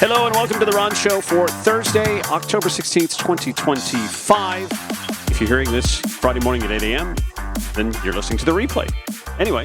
Hello and welcome to The Ron Show for Thursday, October 16th, 2025. If you're hearing this Friday morning at 8 a.m., then you're listening to the replay. Anyway,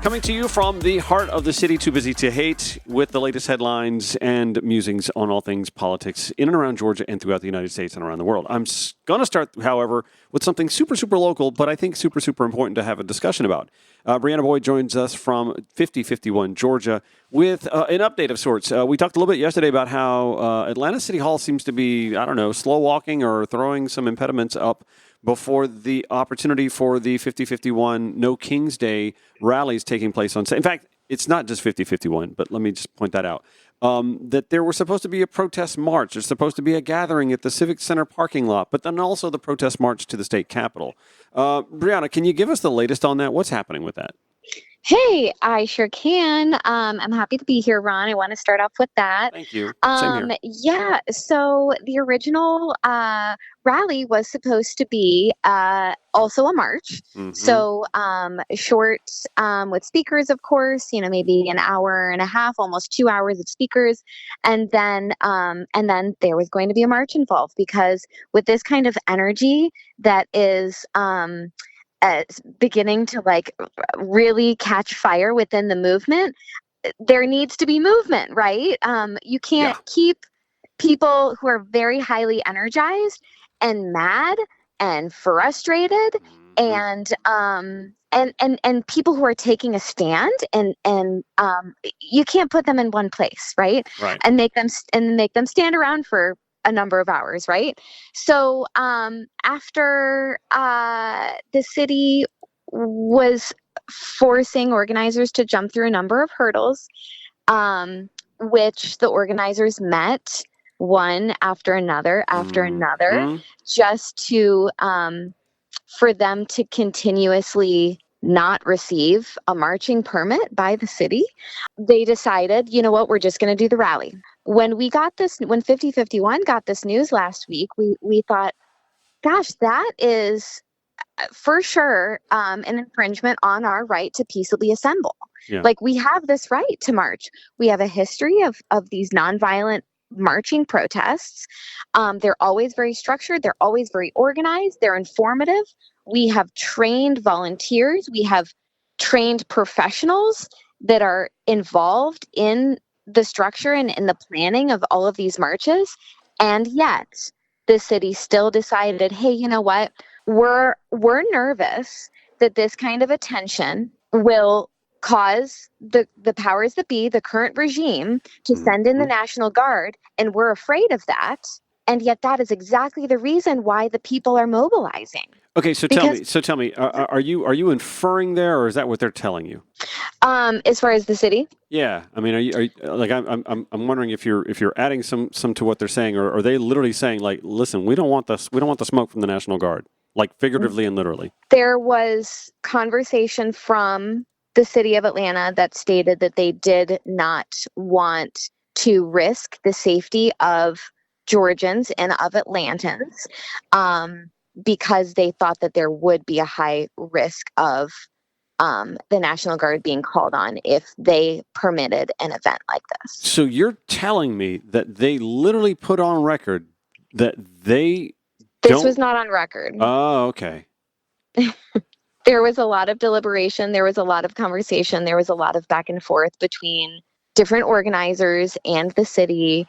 coming to you from the heart of the city, too busy to hate, with the latest headlines and musings on all things politics in and around Georgia and throughout the United States and around the world. I'm going to start, however, with something super, super local, but I think super, super important to have a discussion about. Brianna Boyd joins us from 5051 Georgia with an update of sorts. We talked a little bit yesterday about how Atlanta City Hall seems to be, slow walking or throwing some impediments up before the opportunity for the 5051 No King's Day rallies taking place on. In fact, it's not just 5051, but let me just point that out. That there was supposed to be a protest march. There's supposed to be a gathering at the Civic Center parking lot, but then also the protest march to the state capitol. Brianna, can you give us the latest on that? What's happening with that? Hey, I sure can. I'm happy to be here, Ron. I want to start off with that. Thank you. Same here. Yeah, so the original rally was supposed to be also a march. Mm-hmm. So short with speakers, of course, maybe an hour and a half, almost 2 hours of speakers. And then there was going to be a march involved, because with this kind of energy that is beginning to really catch fire within the movement, there needs to be movement, right? You can't keep people who are very highly energized and mad and frustrated and people who are taking a stand and you can't put them in one place, right? And make them stand around for a number of hours, right? So after the city was forcing organizers to jump through a number of hurdles, which the organizers met one after another, just to for them to continuously not receive a marching permit by the city, they decided, you know what, we're just going to do the rally. When 5051 got this news last week, we thought, gosh, that is for sure an infringement on our right to peaceably assemble. Yeah. We have this right to march. We have a history of these nonviolent marching protests. They're always very structured. They're always very organized. They're informative. We have trained volunteers. We have trained professionals that are involved in the structure and in the planning of all of these marches. And yet the city still decided, hey, you know what? We're nervous that this kind of attention will cause the powers that be, the current regime, to send in the National Guard. And we're afraid of that. And yet that is exactly the reason why the people are mobilizing. Okay, so tell me, are you inferring there, or is that what they're telling you? As far as the city? Yeah, I mean, are you I'm wondering if you're adding some to what they're saying, or are they literally saying, listen, we don't want the smoke from the National Guard, figuratively and literally? There was conversation from the city of Atlanta that stated that they did not want to risk the safety of Georgians and of Atlantans, because they thought that there would be a high risk of the National Guard being called on if they permitted an event like this. So you're telling me that they literally put on record that they This was not on record. Oh, okay. There was a lot of deliberation. There was a lot of conversation. There was a lot of back and forth between different organizers and the city.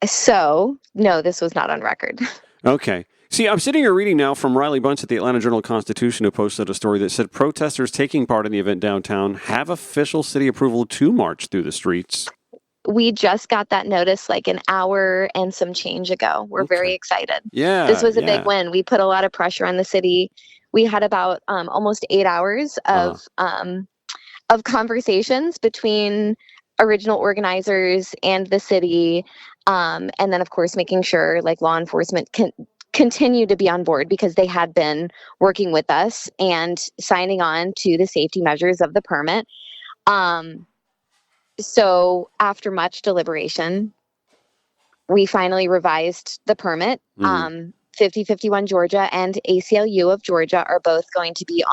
So, no, this was not on record. Okay. See, I'm sitting here reading now from Riley Bunch at the Atlanta Journal-Constitution, who posted a story that said protesters taking part in the event downtown have official city approval to march through the streets. We just got that notice an hour and some change ago. We're very excited. Yeah. This was a big win. We put a lot of pressure on the city. We had about almost 8 hours of conversations between original organizers and the city. And then, of course, making sure law enforcement can continue to be on board, because they had been working with us and signing on to the safety measures of the permit. So after much deliberation, we finally revised the permit. 5051 Georgia and ACLU of Georgia are both going to be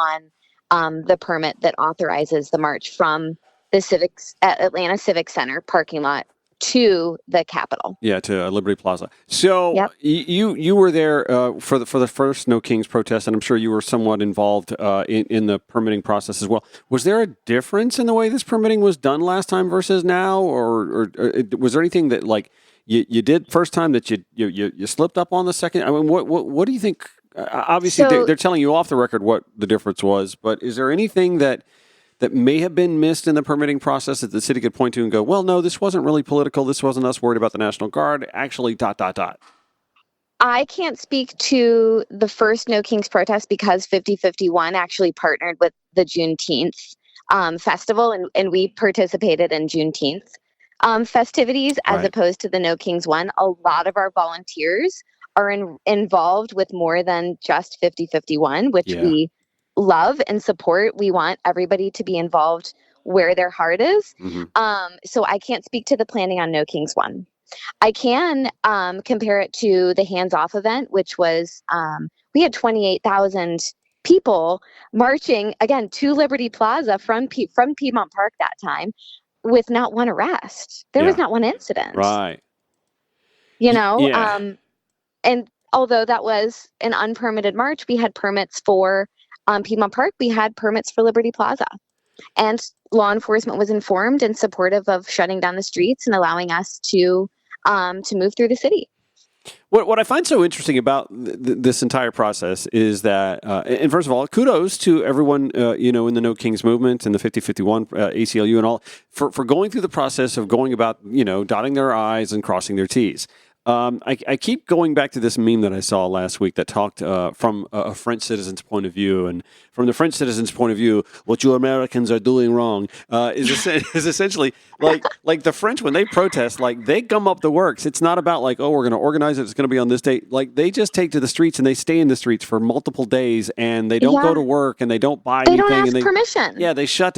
on the permit that authorizes the march from the Atlanta Civic Center parking lot to the Capitol. Yeah, to Liberty Plaza. So Yep. you were there for the first No Kings protest, and I'm sure you were somewhat involved in the permitting process as well. Was there a difference in the way this permitting was done last time versus now, or was there anything that like you did first time that you slipped up on the second? I mean, what do you think? Obviously, they're telling you off the record what the difference was, but is there anything that may have been missed in the permitting process that the city could point to and go, well, no, this wasn't really political. This wasn't us worried about the National Guard. Actually, ... I can't speak to the first No Kings protest because 5051 actually partnered with the Juneteenth festival, and we participated in Juneteenth festivities as opposed to the No Kings one. A lot of our volunteers are involved with more than just 5051, which we love and support. We want everybody to be involved where their heart is. So I can't speak to the planning on No Kings 1. I can compare it to the Hands Off event, which was we had 28,000 people marching again to Liberty Plaza from Piedmont Park that time with not one arrest. There was not one incident. Right. You know, and although that was an unpermitted march, we had permits for Piedmont Park. We had permits for Liberty Plaza. And law enforcement was informed and supportive of shutting down the streets and allowing us to move through the city. What I find so interesting about this entire process is that, and first of all, kudos to everyone, in the No Kings movement and the 5051 ACLU and all for going through the process of going about, dotting their I's and crossing their T's. I keep going back to this meme that I saw last week that talked from a French citizen's point of view. And from the French citizen's point of view, what you Americans are doing wrong is essentially like the French, when they protest, like they gum up the works. It's not about like, oh, we're going to organize it. It's going to be on this date. Like they just take to the streets and they stay in the streets for multiple days and they don't go to work and they don't buy anything. They don't ask permission. Yeah, they shut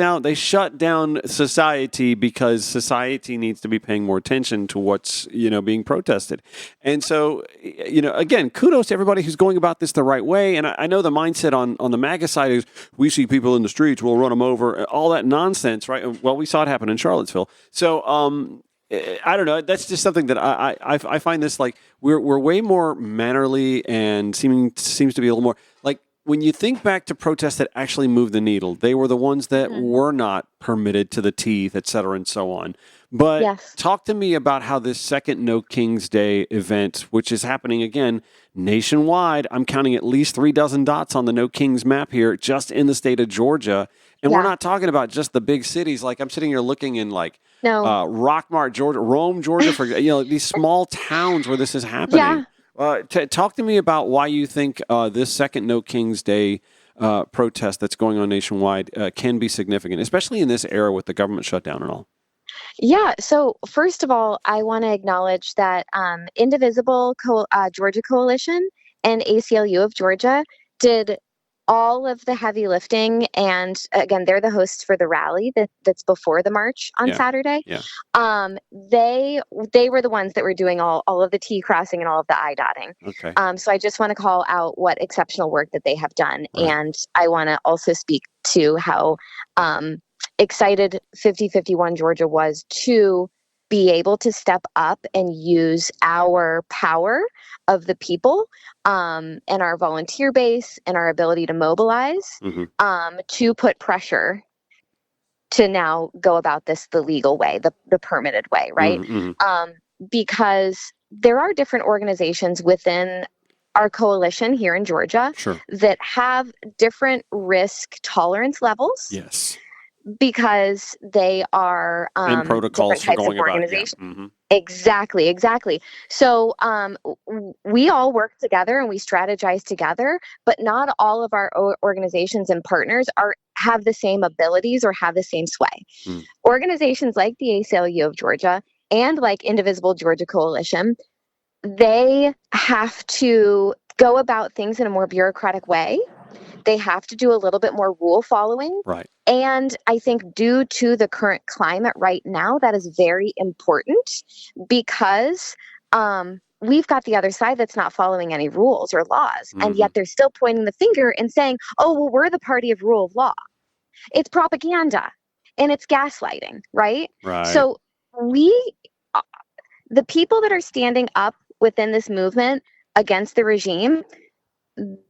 down society because society needs to be paying more attention to what's, being protested. And so, again, kudos to everybody who's going about this the right way. And I know the mindset on the MAGA side is we see people in the streets, we'll run them over, all that nonsense, right? Well, we saw it happen in Charlottesville. So, I don't know. That's just something that I find this like we're way more mannerly and seems to be a little more like when you think back to protests that actually moved the needle, they were the ones that were not permitted to the teeth, et cetera, and so on. But talk to me about how this second No Kings Day event, which is happening again nationwide, I'm counting at least 36 dots on the No Kings map here, just in the state of Georgia. And we're not talking about just the big cities. Like I'm sitting here looking in like Rockmart, Georgia, Rome, Georgia, for these small towns where this is happening. Talk to me about why you think this second No Kings Day protest that's going on nationwide can be significant, especially in this era with the government shutdown and all. Yeah. So first of all, I want to acknowledge that Indivisible Georgia Coalition and ACLU of Georgia did all of the heavy lifting. And again, they're the hosts for the rally that's before the march on Saturday. They were the ones that were doing all of the T crossing and all of the I dotting. Okay. So I just want to call out what exceptional work that they have done. Right. And I want to also speak to how excited 5051 Georgia was to be able to step up and use our power of the people and our volunteer base and our ability to mobilize to put pressure to now go about this the legal way, the permitted way, right? Because there are different organizations within our coalition here in Georgia that have different risk tolerance levels. Yes. Because they are and protocols different types for going of organizations. About, Exactly. So we all work together and we strategize together, but not all of our organizations and partners have the same abilities or have the same sway. Organizations like the ACLU of Georgia and like Indivisible Georgia Coalition, they have to go about things in a more bureaucratic way. They have to do a little bit more rule following. Right. And I think due to the current climate right now, that is very important because we've got the other side that's not following any rules or laws. And yet they're still pointing the finger and saying, oh, well, we're the party of rule of law. It's propaganda and it's gaslighting, right? Right. So we the people that are standing up within this movement against the regime,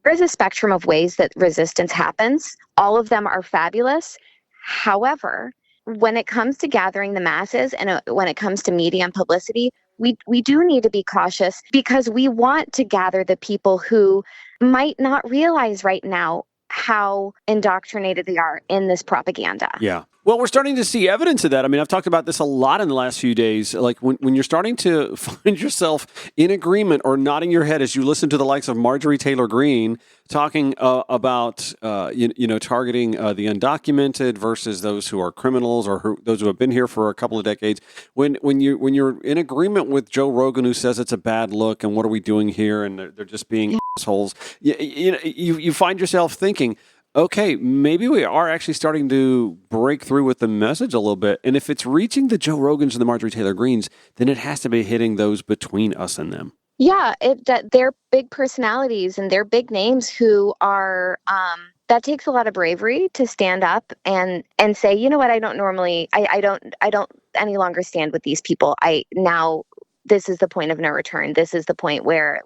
there's a spectrum of ways that resistance happens. All of them are fabulous. However, when it comes to gathering the masses and when it comes to media and publicity, we do need to be cautious because we want to gather the people who might not realize right now how indoctrinated they are in this propaganda. Yeah. Well, we're starting to see evidence of that. I mean, I've talked about this a lot in the last few days. Like when you're starting to find yourself in agreement or nodding your head as you listen to the likes of Marjorie Taylor Greene talking about, targeting the undocumented versus those who are criminals or those who have been here for a couple of decades. When you're in agreement with Joe Rogan, who says it's a bad look and what are we doing here and they're just being assholes, you find yourself thinking, okay, maybe we are actually starting to break through with the message a little bit. And if it's reaching the Joe Rogans and the Marjorie Taylor Greenes, then it has to be hitting those between us and them. Yeah, they're big personalities and they're big names who are, that takes a lot of bravery to stand up and say, you know what, I don't any longer stand with these people. This is the point of no return. This is the point where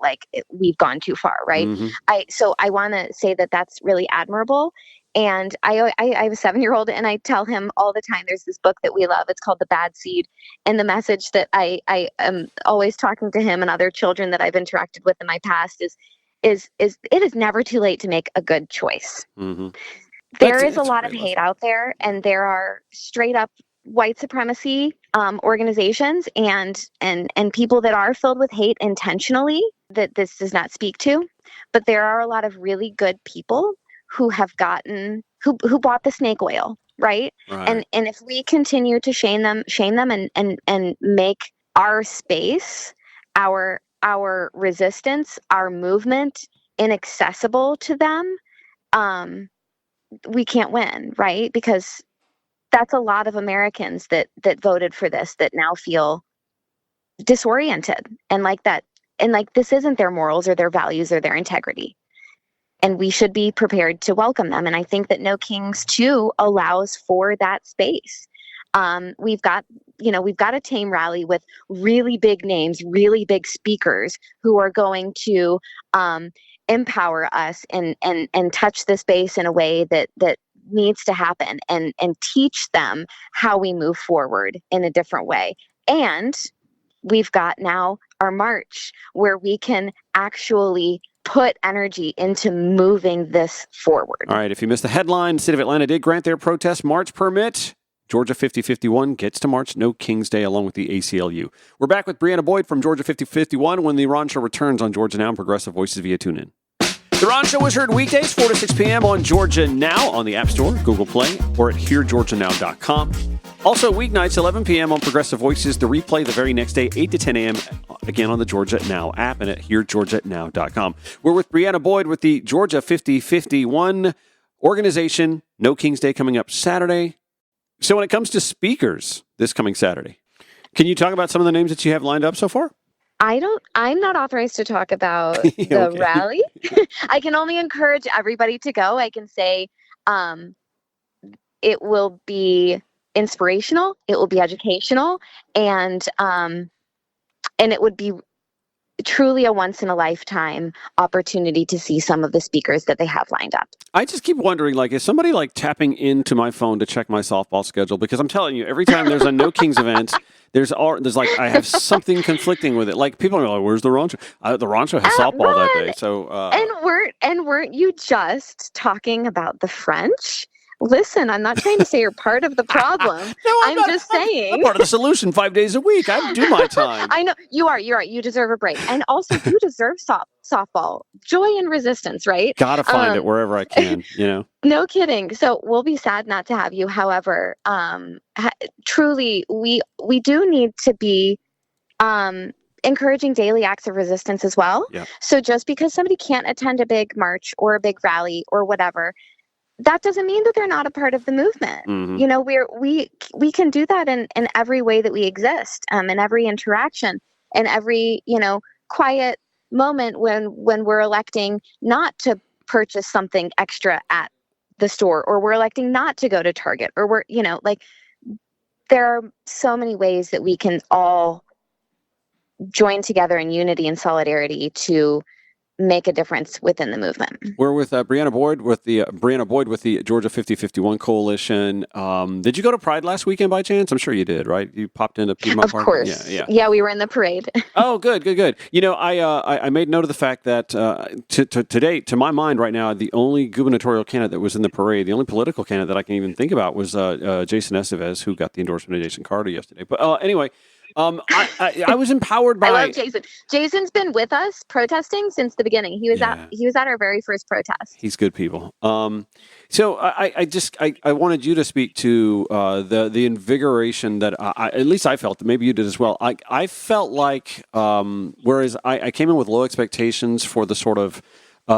we've gone too far, right? Mm-hmm. So I want to say that that's really admirable. And I have a 7-year-old and I tell him all the time, there's this book that we love. It's called The Bad Seed. And the message that I am always talking to him and other children that I've interacted with in my past is it is never too late to make a good choice. Mm-hmm. There is a lot of hate out there, and there are straight up white supremacy organizations and people that are filled with hate intentionally that this does not speak to. But there are a lot of really good people who have who bought the snake oil, right? And if we continue to shame them and make our space, our resistance, our movement inaccessible to them, we can't win, right? Because that's a lot of Americans that voted for this that now feel disoriented and this isn't their morals or their values or their integrity. And we should be prepared to welcome them. And I think that No Kings 2 allows for that space. We've got a tame rally with really big names, really big speakers who are going to empower us and touch the space in a way that needs to happen and teach them how we move forward in a different way. And we've got now our march where we can actually put energy into moving this forward. All right. If you missed the headline, the city of Atlanta did grant their protest march permit. Georgia 5051 gets to march No Kings Day along with the ACLU. We're back with Brianna Boyd from Georgia 5051 when the Ron Show returns on Georgia Now and Progressive Voices via TuneIn. The Ron Show is heard weekdays 4 to 6 p.m. on Georgia Now on the App Store, Google Play, or at heargeorgianow.com. Also weeknights 11 p.m. on Progressive Voices. The replay the very next day 8 to 10 a.m. again on the Georgia Now app and at heargeorgianow.com. We're with Brianna Boyd with the Georgia 5051 organization. No Kings Day coming up Saturday. So when it comes to speakers this coming Saturday, can you talk about some of the names that you have lined up so far? I'm not authorized to talk about the rally. I can only encourage everybody to go. I can say it will be inspirational, it will be educational, and it would be truly a once in a lifetime opportunity to see some of the speakers that they have lined up. I just keep wondering, is somebody tapping into my phone to check my softball schedule? Because I'm telling you, every time there's a No Kings event, there's I have something conflicting with it. People are like, "Where's the Ron Show?" The Ron Show has softball that day. So weren't you just talking about the French? Listen, I'm not trying to say you're part of the problem. No, I'm just saying. I'm part of the solution 5 days a week. I do my time. I know. You are. You're right. You deserve a break. And also, you deserve softball. Joy and resistance, right? Gotta find it wherever I can, No kidding. So we'll be sad not to have you. However, truly, we do need to be encouraging daily acts of resistance as well. Yeah. So just because somebody can't attend a big march or a big rally or whatever, that doesn't mean that they're not a part of the movement. Mm-hmm. We can do that in every way that we exist, in every interaction, in every, quiet moment when we're electing not to purchase something extra at the store, or we're electing not to go to Target, or we're, there are so many ways that we can all join together in unity and solidarity to make a difference within the movement. We're with Brianna Boyd with the Georgia 5051 Coalition. Did you go to Pride last weekend by chance? I'm sure you did, right? You popped into Piedmont Of Park? course. Yeah, we were in the parade. Oh, good. You know, I made note of the fact that to date, to my mind right now, the only gubernatorial candidate that was in the parade, the only political candidate that I can even think about was Jason Estevez, who got the endorsement of Jason Carter yesterday. But anyway, I was empowered by. I love Jason. Jason's been with us protesting since the beginning. He was at our very first protest. He's good people. So I wanted you to speak to the invigoration that at least I felt. Maybe you did as well. I felt like whereas I came in with low expectations for the sort of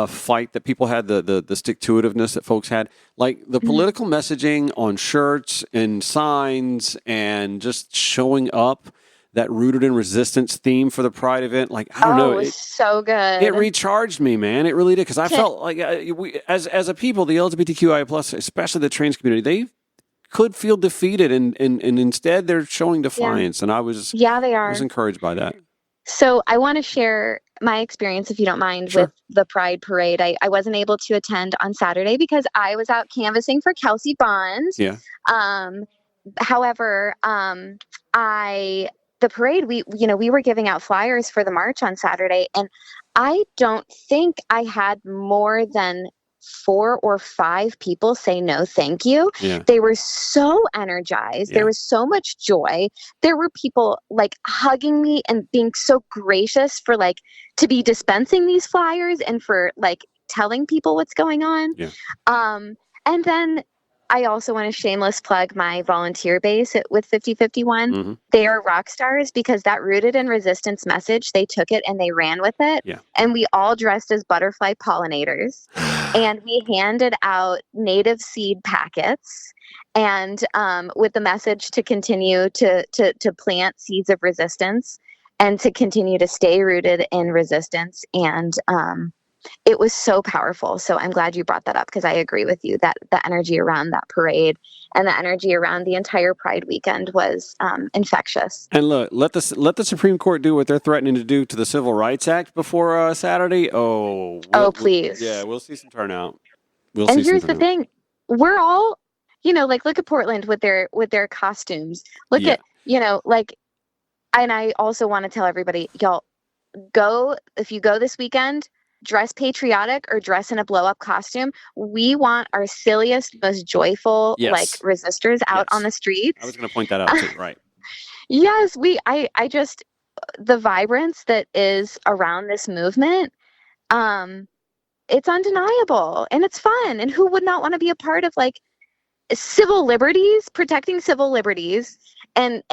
fight that people had, the stick-to-itiveness that folks had, like the political messaging on shirts and signs and just showing up. That rooted in resistance theme for the Pride event, like I don't know, it was so good. It recharged me, man. It really did, because I felt like we, as a people, the LGBTQIA plus, especially the trans community, they could feel defeated, and instead they're showing defiance, and I was they are. I was encouraged by that. So I want to share my experience, if you don't mind, with the Pride Parade. I wasn't able to attend on Saturday because I was out canvassing for Kelsey Bond. Yeah. However, the parade, we were giving out flyers for the march on Saturday, and I don't think I had more than 4 or 5 people say no thank you. Yeah. They were so energized. There was so much joy. There were people like hugging me and being so gracious for like to be dispensing these flyers and for like telling people what's going on. Yeah. And then I also want to shameless plug my volunteer base with 5051. Mm-hmm. They are rock stars because that rooted in resistance message, they took it and they ran with it. Yeah. And we all dressed as butterfly pollinators. And we handed out native seed packets and with the message to continue to plant seeds of resistance and to continue to stay rooted in resistance. And it was so powerful. So I'm glad you brought that up, because I agree with you that the energy around that parade and the energy around the entire Pride weekend was infectious. And look, let the Supreme Court do what they're threatening to do to the Civil Rights Act before Saturday. Please. We'll see some turnout. And here's the thing. We're all, like look at Portland with their costumes. Look at, and I also want to tell everybody, y'all, if you go this weekend, dress patriotic or dress in a blow-up costume. We want our silliest, most joyful, resistors out on the streets. I was going to point that out too, right? Yes, I just, the vibrance that is around this movement, it's undeniable and it's fun. And who would not want to be a part of like civil liberties, protecting civil liberties and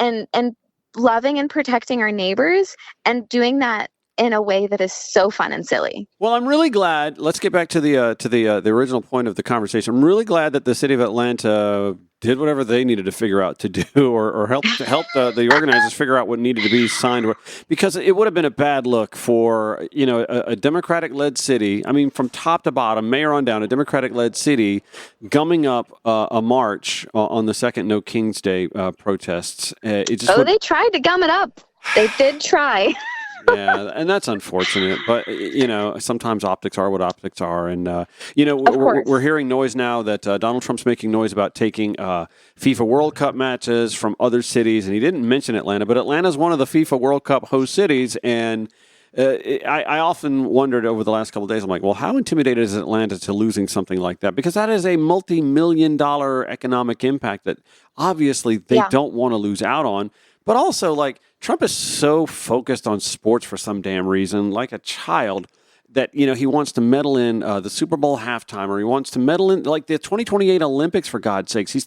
loving and protecting our neighbors and doing that in a way that is so fun and silly. Well, I'm really glad. Let's get back to the original point of the conversation. I'm really glad that the city of Atlanta did whatever they needed to figure out to do, or help the organizers figure out what needed to be signed, because it would have been a bad look for a Democratic-led city. I mean, from top to bottom, mayor on down, a Democratic-led city gumming up a march on the second No King's Day protests. They tried to gum it up. They did try. Yeah, and that's unfortunate. But, sometimes optics are what optics are. And, we're hearing noise now that Donald Trump's making noise about taking FIFA World Cup matches from other cities. And he didn't mention Atlanta, but Atlanta's one of the FIFA World Cup host cities. And I often wondered over the last couple of days, I'm like, well, how intimidated is Atlanta to losing something like that? Because that is a multi-million-dollar economic impact that obviously they don't want to lose out on. But also, like, Trump is so focused on sports for some damn reason, like a child, that, he wants to meddle in the Super Bowl halftime, or he wants to meddle in, like, the 2028 Olympics, for God's sakes. He's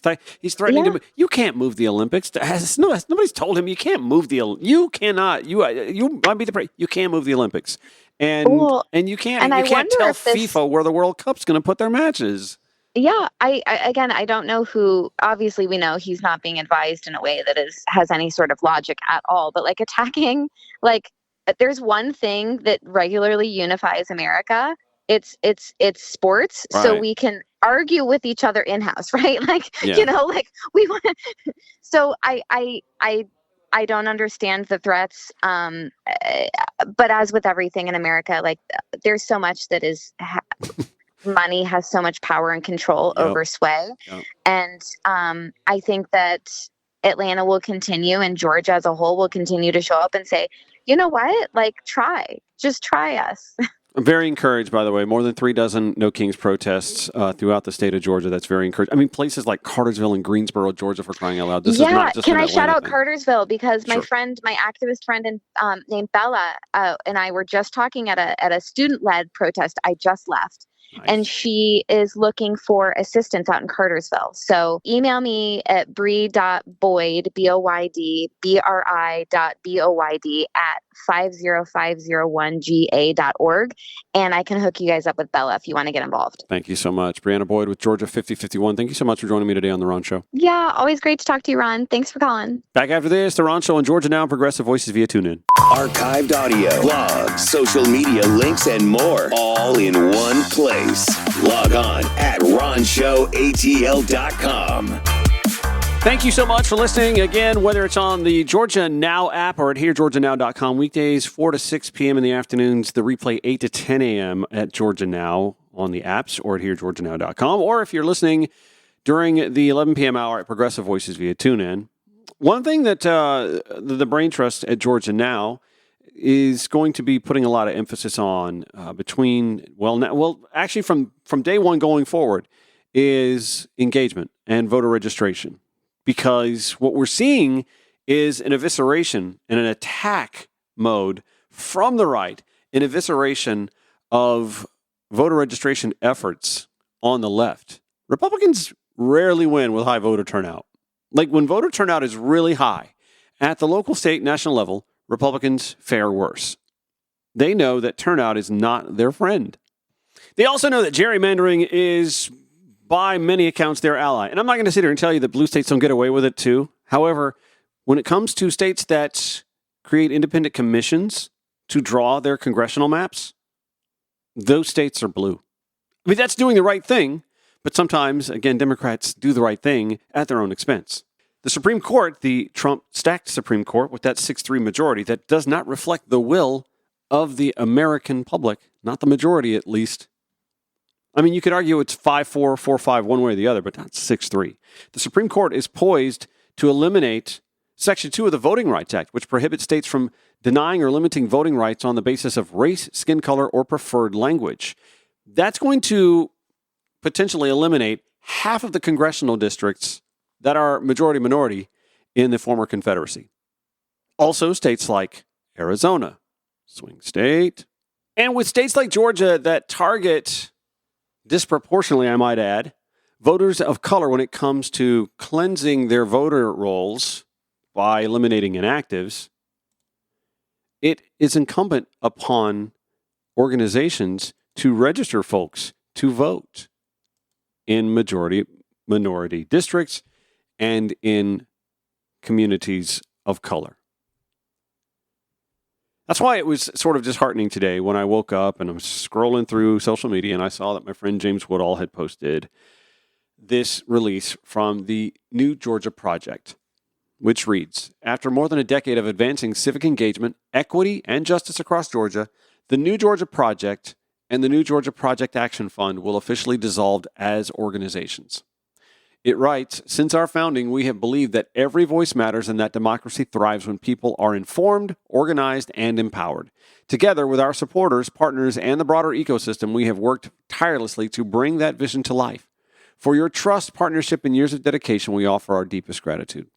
threatening to. You can't move the Olympics. Nobody's told him you can't move the. You cannot. You might be the. You can't move the Olympics, and you can't. And you can't tell FIFA where the World Cup's going to put their matches. Yeah, I don't know who. Obviously, we know he's not being advised in a way that has any sort of logic at all. But like attacking, like there's one thing that regularly unifies America. It's sports, right. So we can argue with each other in house, right? Like like we want. So I I don't understand the threats. But as with everything in America, like there's so much that is money has so much power and control over sway. Yep. And I think that Atlanta will continue and Georgia as a whole will continue to show up and say, you know what? Like, just try us. I'm very encouraged, by the way. More than 36 No Kings protests throughout the state of Georgia. That's very encouraging. I mean, places like Cartersville and Greensboro, Georgia, for crying out loud. This is not just can an I shout Atlanta out thing. Cartersville because Sure. my activist friend named Bella and I were just talking at a student-led protest I just left. Nice. And she is looking for assistance out in Cartersville. So email me at bri.boyd, BRI.BOYD at 50501ga.org. And I can hook you guys up with Bella if you want to get involved. Thank you so much. Brianna Boyd with Georgia 5051. Thank you so much for joining me today on The Ron Show. Yeah, always great to talk to you, Ron. Thanks for calling. Back after this, The Ron Show on Georgia Now, Progressive Voices via TuneIn. Archived audio, blogs, social media links, and more, all in one place. Log on at ronshowatl.com. Thank you so much for listening. Again, whether it's on the Georgia Now app or at heregeorgianow.com, weekdays 4 to 6 p.m. in the afternoons, the replay 8 to 10 a.m. at Georgia Now on the apps or at heregeorgianow.com, or if you're listening during the 11 p.m. hour at Progressive Voices via TuneIn. One thing that the Brain Trust at Georgia Now is going to be putting a lot of emphasis on actually from day one going forward is engagement and voter registration. Because what we're seeing is an evisceration and an attack mode from the right, an evisceration of voter registration efforts on the left. Republicans rarely win with high voter turnout. Like when voter turnout is really high at the local, state, national level, Republicans fare worse. They know that turnout is not their friend. They also know that gerrymandering is, by many accounts, their ally. And I'm not going to sit here and tell you that blue states don't get away with it too. However, when it comes to states that create independent commissions to draw their congressional maps, those states are blue. I mean, that's doing the right thing. But sometimes, again, Democrats do the right thing at their own expense. The Supreme Court, the Trump-stacked Supreme Court, with that 6-3 majority, that does not reflect the will of the American public, not the majority at least. I mean, you could argue it's 5-4, 4-5, one way or the other, but not 6-3. The Supreme Court is poised to eliminate Section 2 of the Voting Rights Act, which prohibits states from denying or limiting voting rights on the basis of race, skin color, or preferred language. That's going to potentially eliminate half of the congressional districts that are majority-minority in the former Confederacy. Also, states like Arizona, swing state, and with states like Georgia that target disproportionately, I might add, voters of color when it comes to cleansing their voter rolls by eliminating inactives, it is incumbent upon organizations to register folks to vote in majority-minority districts and in communities of color. That's why it was sort of disheartening today when I woke up and I was scrolling through social media and I saw that my friend James Woodall had posted this release from the New Georgia Project, which reads, after more than a decade of advancing civic engagement, equity, and justice across Georgia, the New Georgia Project and the New Georgia Project Action Fund will officially dissolve as organizations. It writes, since our founding, we have believed that every voice matters and that democracy thrives when people are informed, organized, and empowered. Together with our supporters, partners, and the broader ecosystem, we have worked tirelessly to bring that vision to life. For your trust, partnership, and years of dedication, we offer our deepest gratitude.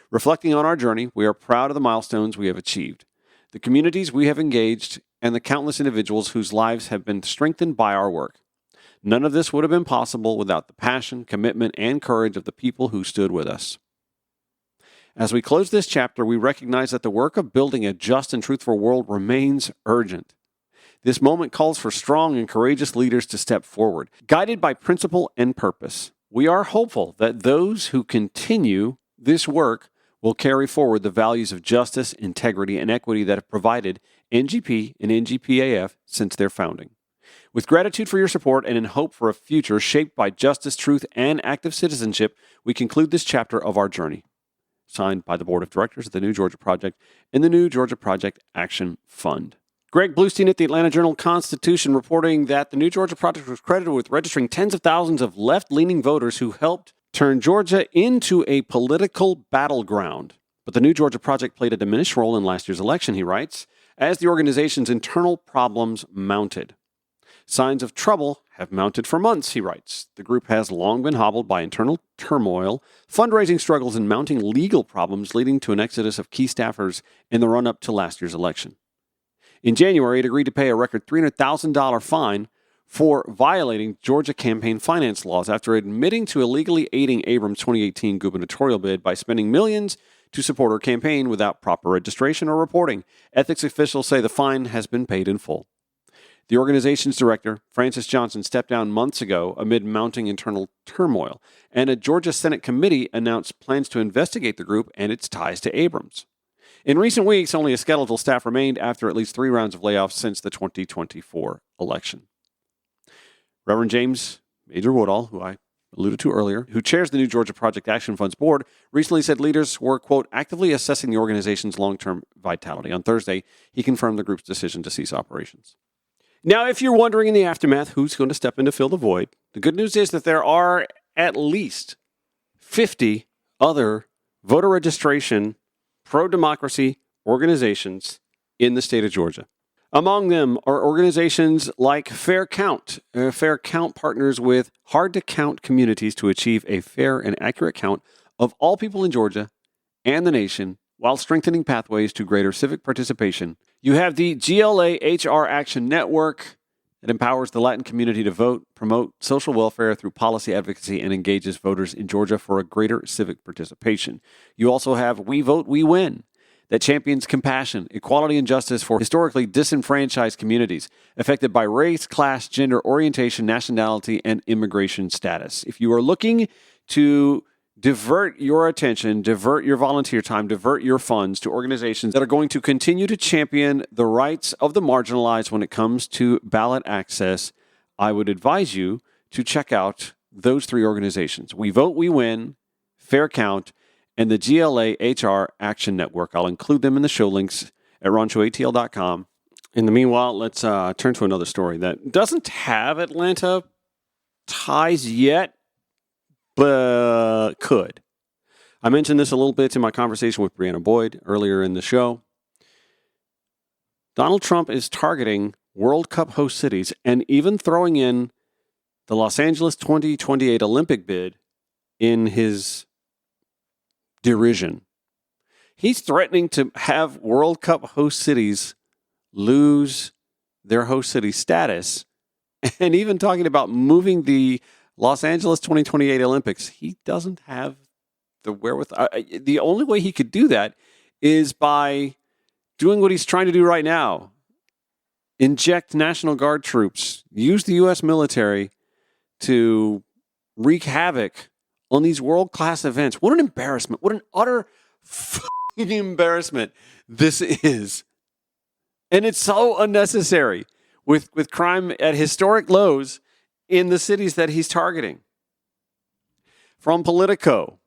Reflecting on our journey, we are proud of the milestones we have achieved, the communities we have engaged, and the countless individuals whose lives have been strengthened by our work. None of this would have been possible without the passion, commitment, and courage of the people who stood with us. As we close this chapter, we recognize that the work of building a just and truthful world remains urgent. This moment calls for strong and courageous leaders to step forward. Guided by principle and purpose, we are hopeful that those who continue this work will carry forward the values of justice, integrity, and equity that have provided NGP and NGPAF since their founding. With gratitude for your support and in hope for a future shaped by justice, truth, and active citizenship, we conclude this chapter of our journey. signed by the board of directors of the New Georgia Project and the New Georgia Project Action Fund. Greg Bluestein at the Atlanta Journal-Constitution reporting that the New Georgia Project was credited with registering tens of thousands of left-leaning voters who helped turn Georgia into a political battleground. But the New Georgia Project played a diminished role in last year's election, he writes, as the organization's internal problems mounted. Signs of trouble have mounted for months, he writes. The group has long been hobbled by internal turmoil, fundraising struggles, and mounting legal problems, leading to an exodus of key staffers in the run-up to last year's election. In January, it agreed to pay a record $300,000 fine for violating Georgia campaign finance laws after admitting to illegally aiding Abrams' 2018 gubernatorial bid by spending millions to support her campaign without proper registration or reporting. Ethics officials say the fine has been paid in full. The organization's director, Francis Johnson, stepped down months ago amid mounting internal turmoil, and a Georgia Senate committee announced plans to investigate the group and its ties to Abrams. In recent weeks, only a skeletal staff remained after at least 3 rounds of layoffs since the 2024 election. Reverend James Major Woodall, who I alluded to earlier, who chairs the New Georgia Project Action Fund's board, recently said leaders were, quote, actively assessing the organization's long-term vitality. On Thursday, he confirmed the group's decision to cease operations. Now, if you're wondering in the aftermath who's going to step in to fill the void, the good news is that there are at least 50 other voter registration, pro-democracy organizations in the state of Georgia. Among them are organizations like Fair Count. Fair Count partners with hard-to-count communities to achieve a fair and accurate count of all people in Georgia and the nation while strengthening pathways to greater civic participation. You have the GLA HR Action Network that empowers the Latin community to vote, promote social welfare through policy advocacy, and engages voters in Georgia for a greater civic participation. You also have We Vote, We Win, that champions compassion, equality, and justice for historically disenfranchised communities affected by race, class, gender, orientation, nationality, and immigration status. If you are looking to divert your attention, divert your volunteer time, divert your funds to organizations that are going to continue to champion the rights of the marginalized when it comes to ballot access, I would advise you to check out those 3 organizations: We Vote, We Win, Fair Count, and the GLA HR Action Network. I'll include them in the show links at ronchoatl.com. In the meanwhile, let's turn to another story that doesn't have Atlanta ties yet, but could. I mentioned this a little bit in my conversation with Brianna Boyd earlier in the show. Donald Trump is targeting World Cup host cities and even throwing in the Los Angeles 2028 Olympic bid in his derision. He's threatening to have World Cup host cities lose their host city status, and even talking about moving the Los Angeles 2028 Olympics. He doesn't have the wherewithal. The only way he could do that is by doing what he's trying to do right now. Inject National Guard troops, use the U.S. military to wreak havoc on these world-class events. What an embarrassment. What an utter fucking embarrassment this is. And it's so unnecessary with crime at historic lows in the cities that he's targeting. From Politico,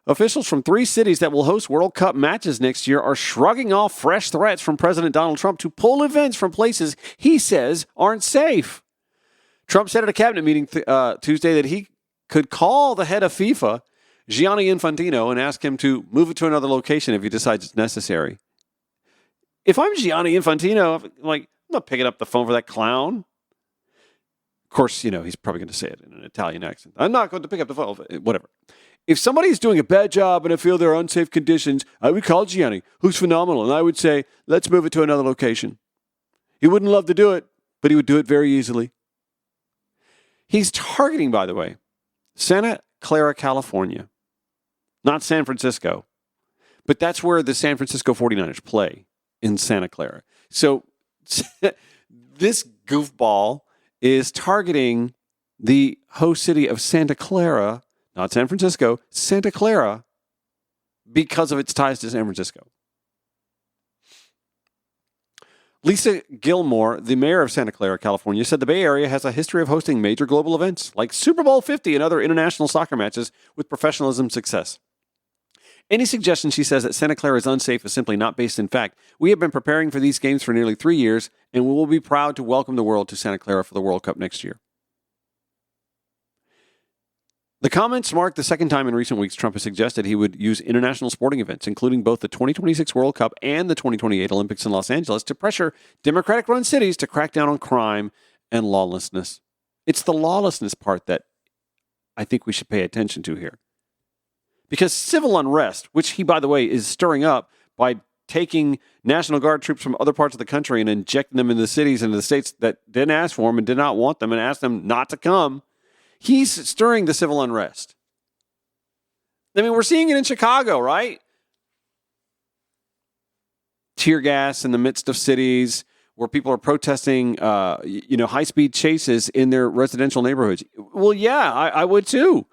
officials from 3 cities that will host World Cup matches next year are shrugging off fresh threats from President Donald Trump to pull events from places he says aren't safe. Trump said at a cabinet meeting Tuesday that he could call the head of FIFA, Gianni Infantino, and ask him to move it to another location if he decides it's necessary. If I'm Gianni Infantino, I'm not picking up the phone for that clown. Of course, he's probably going to say it in an Italian accent. I'm not going to pick up the phone, whatever. If somebody's doing a bad job and I feel there are unsafe conditions, I would call Gianni, who's phenomenal, and I would say, let's move it to another location. He wouldn't love to do it, but he would do it very easily. He's targeting, by the way, Santa Clara, California, not San Francisco, but that's where the San Francisco 49ers play, in Santa Clara. So this goofball is targeting the host city of Santa Clara, not San Francisco, Santa Clara, because of its ties to San Francisco. Lisa Gilmore, the mayor of Santa Clara, California, said the Bay Area has a history of hosting major global events like Super Bowl 50 and other international soccer matches with professionalism success. Any suggestion, she says, that Santa Clara is unsafe is simply not based in fact. We have been preparing for these games for nearly 3 years, and we will be proud to welcome the world to Santa Clara for the World Cup next year. The comments mark the second time in recent weeks Trump has suggested he would use international sporting events, including both the 2026 World Cup and the 2028 Olympics in Los Angeles, to pressure Democratic-run cities to crack down on crime and lawlessness. It's the lawlessness part that I think we should pay attention to here. Because civil unrest, which he, by the way, is stirring up by taking National Guard troops from other parts of the country and injecting them into the cities and the states that didn't ask for them and did not want them and asked them not to come, he's stirring the civil unrest. I mean, we're seeing it in Chicago, right? Tear gas in the midst of cities where people are protesting, high-speed chases in their residential neighborhoods. Well, yeah, I would too.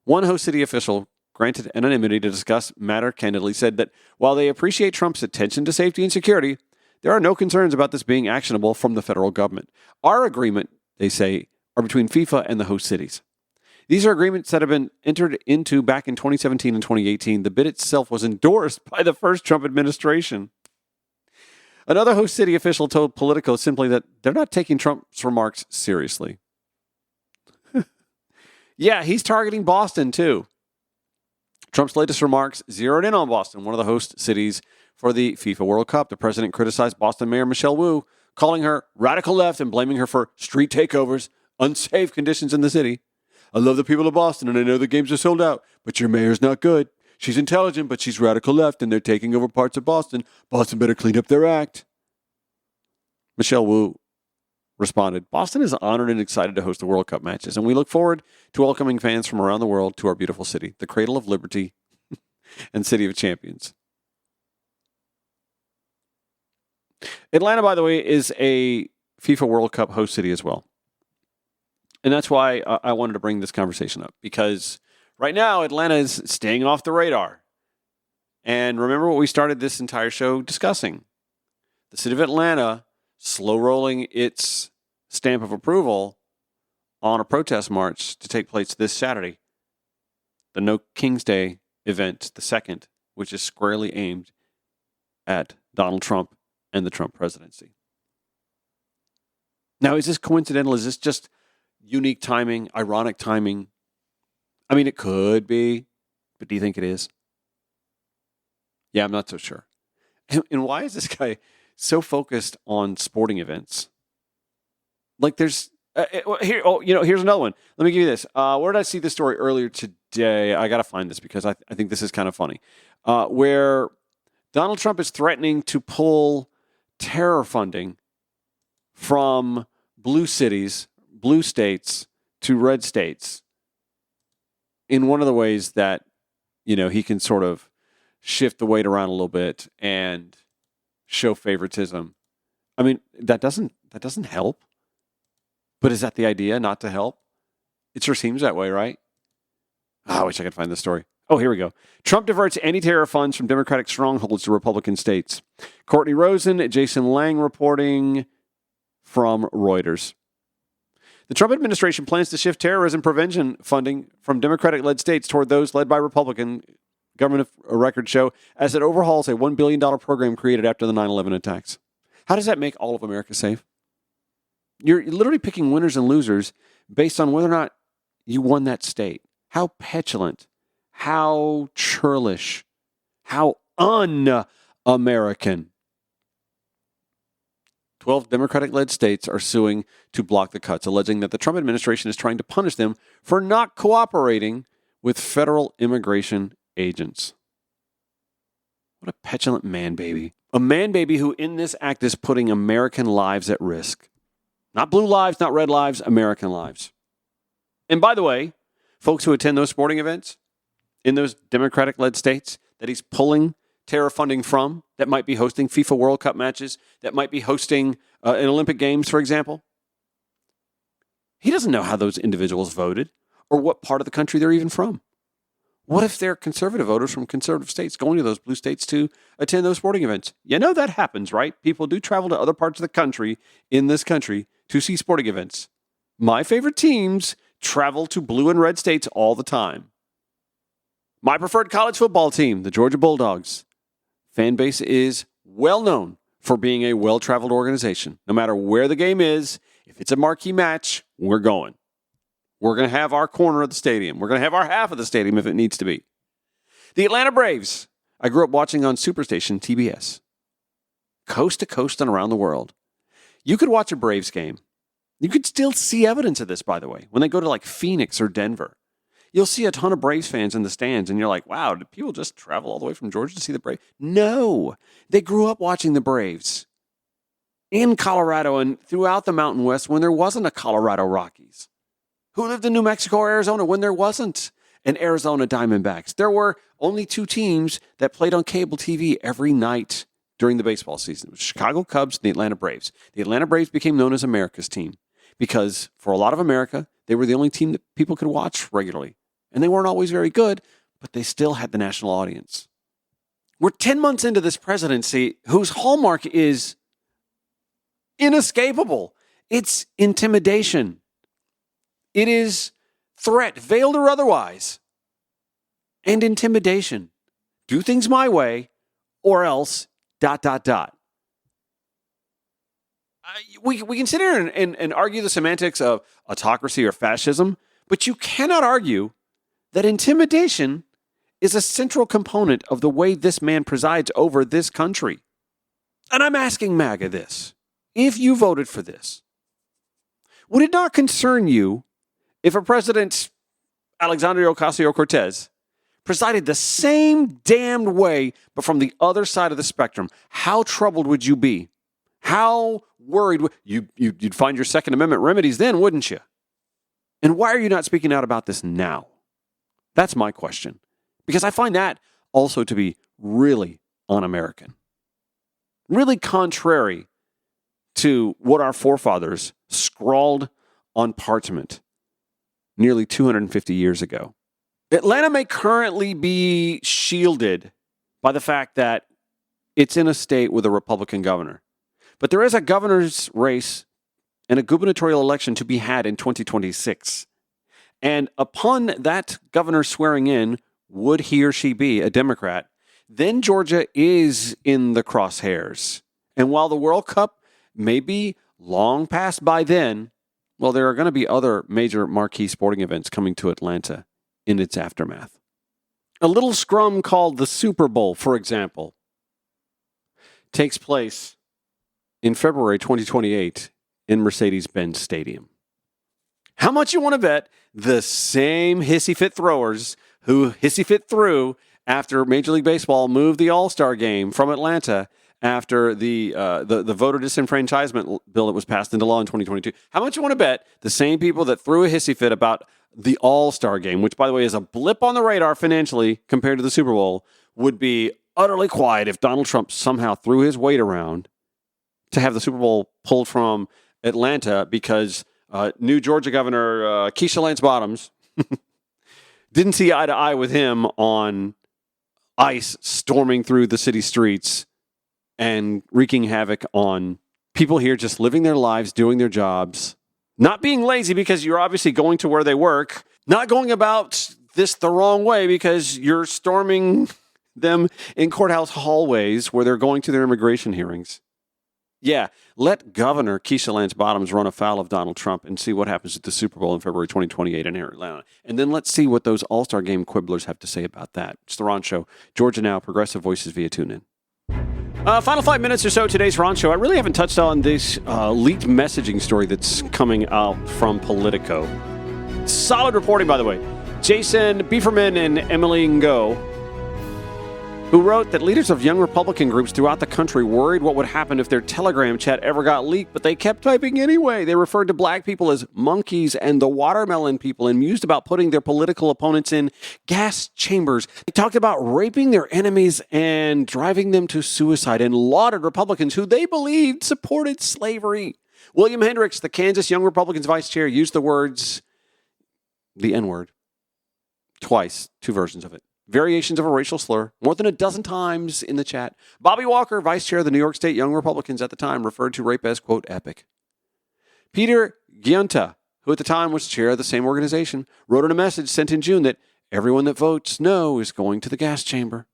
One host city official, granted anonymity to discuss matter candidly, said that while they appreciate Trump's attention to safety and security, there are no concerns about this being actionable from the federal government. Our agreement, they say, are between FIFA and the host cities. These are agreements that have been entered into back in 2017 and 2018. The bid itself was endorsed by the first Trump administration. Another host city official told Politico simply that they're not taking Trump's remarks seriously. Yeah, he's targeting Boston, too. Trump's latest remarks zeroed in on Boston, one of the host cities for the FIFA World Cup. The president criticized Boston Mayor Michelle Wu, calling her radical left and blaming her for street takeovers, unsafe conditions in the city. I love the people of Boston, and I know the games are sold out, but your mayor's not good. She's intelligent, but she's radical left, and they're taking over parts of Boston. Boston better clean up their act. Michelle Wu responded, Boston is honored and excited to host the World Cup matches, and we look forward to welcoming fans from around the world to our beautiful city, the cradle of liberty and city of champions. Atlanta, by the way, is a FIFA World Cup host city as well. And that's why I wanted to bring this conversation up, because right now Atlanta is staying off the radar. And remember what we started this entire show discussing. The city of Atlanta slow rolling its stamp of approval on a protest march to take place this Saturday. The No King's Day event, the second, which is squarely aimed at Donald Trump and the Trump presidency. Now, is this coincidental? Is this just unique timing, ironic timing? I mean, it could be, but do you think it is? Yeah, I'm not so sure. And why is this guy so focused on sporting events? Like here's another one. Let me give you this. Where did I see this story earlier today? I got to find this because I think this is kind of funny. Where Donald Trump is threatening to pull terror funding from blue cities, blue states to red states in one of the ways that, he can sort of shift the weight around a little bit and show favoritism. I mean, that doesn't help. But is that the idea, not to help? It sure seems that way, right? I wish I could find the story. Oh, here we go. Trump diverts anti-terror funds from Democratic strongholds to Republican states. Courtney Rosen, Jason Lang reporting from Reuters. The Trump administration plans to shift terrorism prevention funding from Democratic-led states toward those led by Republican, government records show, as it overhauls a $1 billion program created after the 9/11 attacks. How does that make all of America safe? You're literally picking winners and losers based on whether or not you won that state. How petulant, how churlish, how un-American. 12 Democratic-led states are suing to block the cuts, alleging that the Trump administration is trying to punish them for not cooperating with federal immigration agents. What a petulant man-baby. A man-baby who in this act is putting American lives at risk. Not blue lives, not red lives, American lives. And by the way, folks who attend those sporting events in those Democratic-led states that he's pulling terror funding from, that might be hosting FIFA World Cup matches, that might be hosting an Olympic Games, for example. He doesn't know how those individuals voted or what part of the country they're even from. What if they're conservative voters from conservative states going to those blue states to attend those sporting events? You know that happens, right? People do travel to other parts of the country in this country to see sporting events. My favorite teams travel to blue and red states all the time. My preferred college football team, the Georgia Bulldogs. Fan base is well known for being a well-traveled organization. No matter where the game is, if it's a marquee match, we're going. We're going to have our corner of the stadium. We're going to have our half of the stadium if it needs to be. The Atlanta Braves. I grew up watching on Superstation TBS. Coast to coast and around the world. You could watch a Braves game. You could still see evidence of this, by the way, when they go to like Phoenix or Denver. You'll see a ton of Braves fans in the stands, and you're like, wow, did people just travel all the way from Georgia to see the Braves? No. They grew up watching the Braves in Colorado and throughout the Mountain West when there wasn't a Colorado Rockies. Who lived in New Mexico or Arizona when there wasn't an Arizona Diamondbacks? There were only two teams that played on cable TV every night during the baseball season. It was Chicago Cubs and the Atlanta Braves. The Atlanta Braves became known as America's team because for a lot of America, they were the only team that people could watch regularly. And they weren't always very good, but they still had the national audience. We're 10 months into this presidency whose hallmark is inescapable. It's intimidation. It is threat, veiled or otherwise, and intimidation. Do things my way or else ... We can sit here and argue the semantics of autocracy or fascism, but you cannot argue that intimidation is a central component of the way this man presides over this country. And I'm asking MAGA this. If you voted for this, would it not concern you if a President Alexandria Ocasio-Cortez presided the same damned way, but from the other side of the spectrum? How troubled would you be? How worried? You'd find your Second Amendment remedies then, wouldn't you? And why are you not speaking out about this now? That's my question. Because I find that also to be really un-American. Really contrary to what our forefathers scrawled on parchment nearly 250 years ago. Atlanta may currently be shielded by the fact that it's in a state with a Republican governor. But there is a governor's race and a gubernatorial election to be had in 2026. And upon that governor swearing in, would he or she be a Democrat, then Georgia is in the crosshairs. And while the World Cup may be long past by then, well, there are going to be other major marquee sporting events coming to Atlanta in its aftermath. A little scrum called the Super Bowl, for example, takes place in February 2028 in Mercedes-Benz Stadium. How much you want to bet the same hissy fit throwers who hissy fit threw after Major League Baseball moved the All-Star game from Atlanta after the voter disenfranchisement bill that was passed into law in 2022? How much you want to bet the same people that threw a hissy fit about the All-Star game, which, by the way, is a blip on the radar financially compared to the Super Bowl, would be utterly quiet if Donald Trump somehow threw his weight around to have the Super Bowl pulled from Atlanta because new Georgia Governor Keisha Lance Bottoms didn't see eye to eye with him on ICE storming through the city streets and wreaking havoc on people here just living their lives, doing their jobs, not being lazy because you're obviously going to where they work, not going about this the wrong way because you're storming them in courthouse hallways where they're going to their immigration hearings. Yeah, let Governor Keisha Lance Bottoms run afoul of Donald Trump and see what happens at the Super Bowl in February 2028 in Atlanta. And then let's see what those All-Star Game quibblers have to say about that. It's The Ron Show. Georgia Now, Progressive Voices via TuneIn. Final 5 minutes or so, today's Ron Show. I really haven't touched on this leaked messaging story that's coming out from Politico. Solid reporting, by the way. Jason Bieferman and Emily Ngo, who wrote that leaders of young Republican groups throughout the country worried what would happen if their Telegram chat ever got leaked, but they kept typing anyway. They referred to black people as monkeys and the watermelon people and mused about putting their political opponents in gas chambers. They talked about raping their enemies and driving them to suicide and lauded Republicans who they believed supported slavery. William Hendricks, the Kansas Young Republicans vice chair, used the words, the N-word, twice, two versions of it. Variations of a racial slur, more than a dozen times in the chat. Bobby Walker, vice chair of the New York State Young Republicans at the time, referred to rape as, quote, epic. Peter Giunta, who at the time was chair of the same organization, wrote in a message sent in June that Everyone that votes no is going to the gas chamber.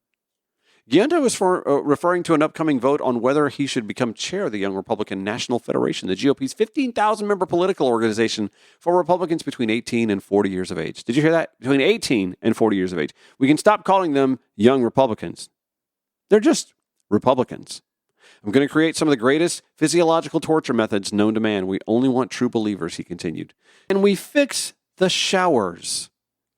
Giunta was referring to an upcoming vote on whether he should become chair of the Young Republican National Federation, the GOP's 15,000-member political organization for Republicans between 18 and 40 years of age. Did you hear that? Between 18 and 40 years of age. We can stop calling them young Republicans. They're just Republicans. I'm going to create some of the greatest physiological torture methods known to man. We only want true believers, he continued. And we fix the showers.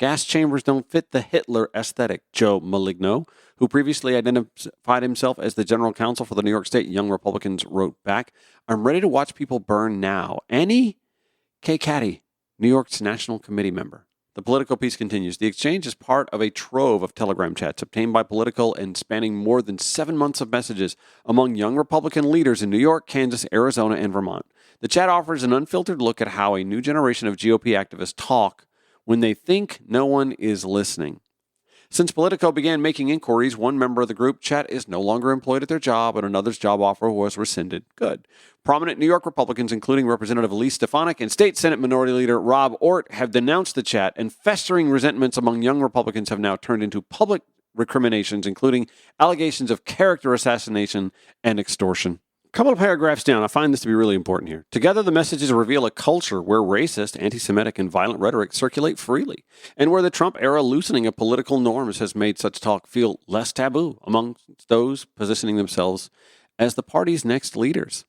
Gas chambers don't fit the Hitler aesthetic, Joe Maligno, who previously identified himself as the general counsel for the New York State Young Republicans, wrote back, I'm ready to watch people burn now. Annie K. Caddy, New York's National Committee member. The political piece continues. The exchange is part of a trove of Telegram chats obtained by Politico and spanning more than 7 months of messages among young Republican leaders in New York, Kansas, Arizona, and Vermont. The chat offers an unfiltered look at how a new generation of GOP activists talk when they think no one is listening. Since Politico began making inquiries, one member of the group chat is no longer employed at their job and another's job offer was rescinded. Good. Prominent New York Republicans, including Representative Elise Stefanik and State Senate Minority Leader Rob Ort, have denounced the chat, and festering resentments among young Republicans have now turned into public recriminations, including allegations of character assassination and extortion. A couple of paragraphs down, I find this to be really important here. Together, the messages reveal a culture where racist, anti-Semitic, and violent rhetoric circulate freely, and where the Trump-era loosening of political norms has made such talk feel less taboo among those positioning themselves as the party's next leaders.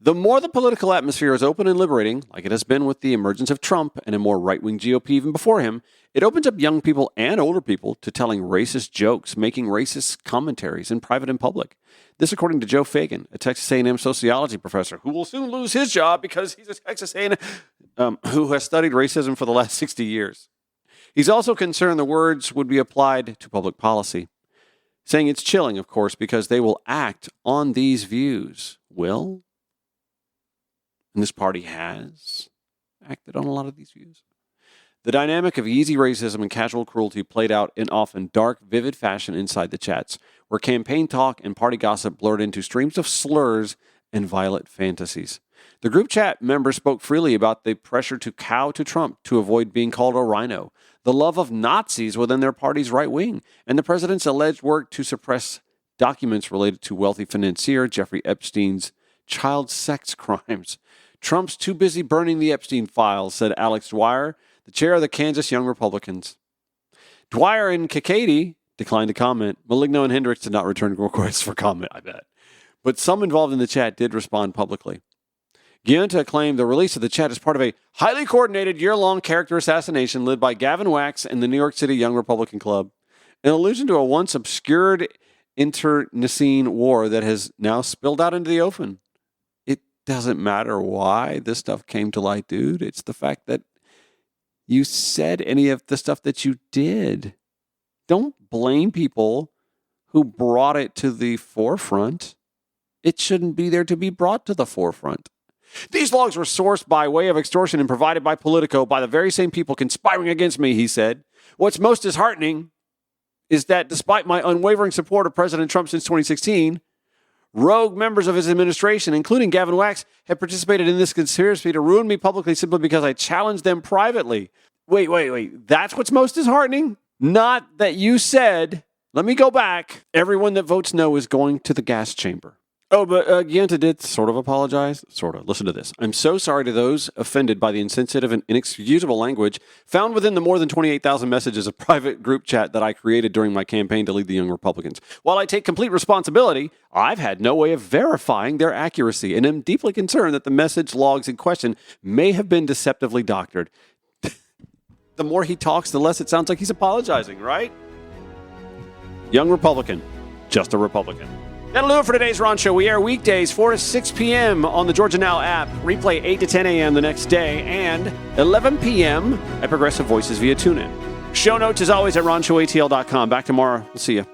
The more the political atmosphere is open and liberating, like it has been with the emergence of Trump and a more right-wing GOP even before him, it opens up young people and older people to telling racist jokes, making racist commentaries in private and public. This according to Joe Fagan, a Texas A&M sociology professor who will soon lose his job because he's a Texas A&M who has studied racism for the last 60 years. He's also concerned the words would be applied to public policy, saying it's chilling, of course, because they will act on these views. Will? And this party has acted on a lot of these views. The dynamic of easy racism and casual cruelty played out in often dark, vivid fashion inside the chats, where campaign talk and party gossip blurred into streams of slurs and violent fantasies. The group chat members spoke freely about the pressure to cow to Trump to avoid being called a rhino, the love of Nazis within their party's right wing, and the president's alleged work to suppress documents related to wealthy financier Jeffrey Epstein's child sex crimes. Trump's too busy burning the Epstein files, said Alex Dwyer, the chair of the Kansas Young Republicans. Dwyer and Kakady declined to comment. Maligno and Hendricks did not return requests for comment, I bet. But some involved in the chat did respond publicly. Giunta claimed the release of the chat is part of a highly coordinated year-long character assassination led by Gavin Wax and the New York City Young Republican Club, an allusion to a once obscured internecine war that has now spilled out into the open. It doesn't matter why this stuff came to light, dude. It's the fact that you said any of the stuff that you did. Don't blame people who brought it to the forefront. It shouldn't be there to be brought to the forefront. These logs were sourced by way of extortion and provided by Politico by the very same people conspiring against me, he said. What's most disheartening is that despite my unwavering support of President Trump since 2016, rogue members of his administration, including Gavin Wax, have participated in this conspiracy to ruin me publicly simply because I challenged them privately. Wait. That's what's most disheartening? Not that you said, let me go back, everyone that votes no is going to the gas chamber. Oh, but Giunta did sort of apologize. Sort of. Listen to this. I'm so sorry to those offended by the insensitive and inexcusable language found within the more than 28,000 messages of private group chat that I created during my campaign to lead the Young Republicans. While I take complete responsibility, I've had no way of verifying their accuracy and am deeply concerned that the message logs in question may have been deceptively doctored. The more he talks, the less it sounds like he's apologizing, right? Young Republican, just a Republican. That'll do it for today's Ron Show. We air weekdays 4 to 6 p.m. on the Georgia Now app. Replay 8 to 10 a.m. the next day and 11 p.m. at Progressive Voices via TuneIn. Show notes, as always, at RonShowATL.com. Back tomorrow. We'll see you.